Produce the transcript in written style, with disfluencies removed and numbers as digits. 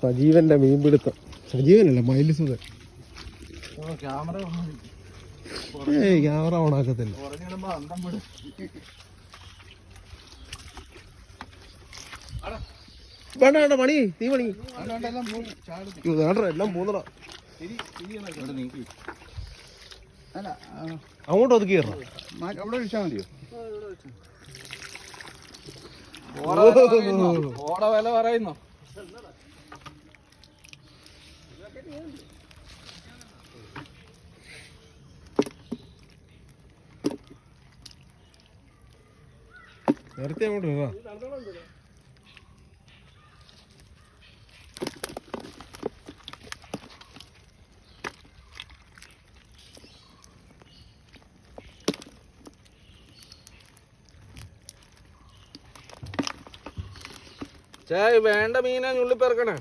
സജീവന്റെ മീൻപിടുത്തം. സജീവനല്ല, മയിൽസുധൻ. Camera ഓണാക്കത്തില്ല. വേണ്ട വേണ്ട, മണി നീ മണി എല്ലാം മൂന്നടാ. അങ്ങോട്ട് ഒതുക്കി കയറണം. അവിടെ ഒഴിച്ചാൽ മതിയോ? വില പറയുന്നു. നേരത്തെ അങ്ങോട്ട് പോവാ. വേണ്ട മീനാ ഞുള്ളിപ്പെറക്കണേ.